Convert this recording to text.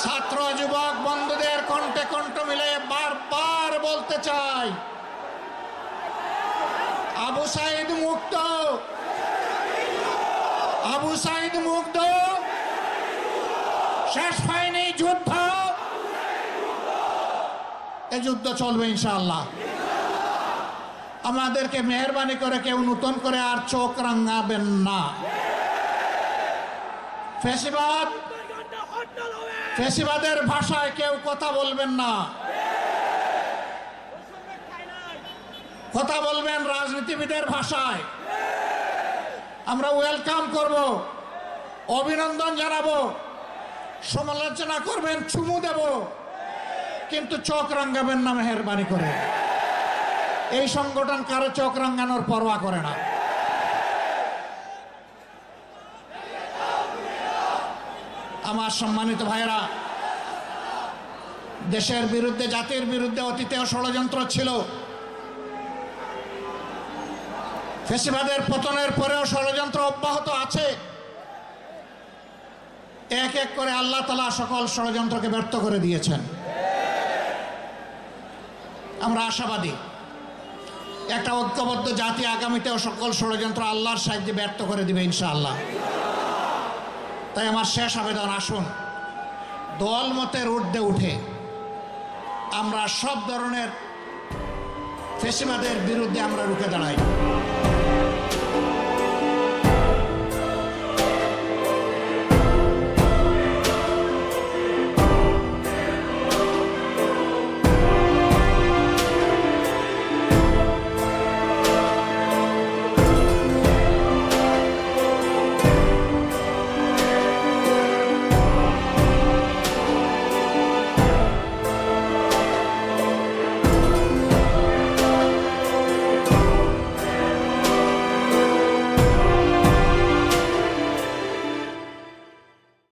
ছাত্র যুবক বন্ধুদের কণ্ঠে কণ্ঠ মিলে বারবার বলতে চাই, আবু সাঈদ মুক্ত, আবু সাঈদ মুক্ত। শেষ হয়নি যুদ্ধ, এই যুদ্ধ চলবে ইনশাআল্লাহ। আমাদেরকে মেহেরবানি করে কেউ নতুন করে আর চোখ রাঙাবেন না। ফ্যাসিবাদের ভাষায় কেউ কথা বলবেন না, কথা বলবেন রাজনীতিবিদের ভাষায়। আমরা ওয়েলকাম করব, অভিনন্দন জানাবো, সমালোচনা করবেন, চুমু দেব, কিন্তু চোখ রাঙাবেন না মেহেরবানি করে। এই সংগঠন কারো চোখ রাঙানোর পরোয়া করে না। আমার সম্মানিত ভাইরা, দেশের বিরুদ্ধে, জাতির বিরুদ্ধে অতীতেও ষড়যন্ত্র ছিল। ফ্যাসিবাদের পতনের পরেও ষড়যন্ত্র অব্যাহত আছে। এক এক করে আল্লাহ তাআলা সকল ষড়যন্ত্রকে ব্যর্থ করে দিয়েছেন। আমরা আশাবাদী একটা ঐক্যবদ্ধ জাতি আগামীতেও সকল ষড়যন্ত্র আল্লাহর সাহায্যে ব্যর্থ করে দিবে ইনশাআল্লাহ। তাই আমার শেষ আবেদন, আসুন দল মতের ঊর্ধ্বে উঠে আমরা সব ধরনের ফ্যাসিবাদের বিরুদ্ধে আমরা রুখে দাঁড়াই।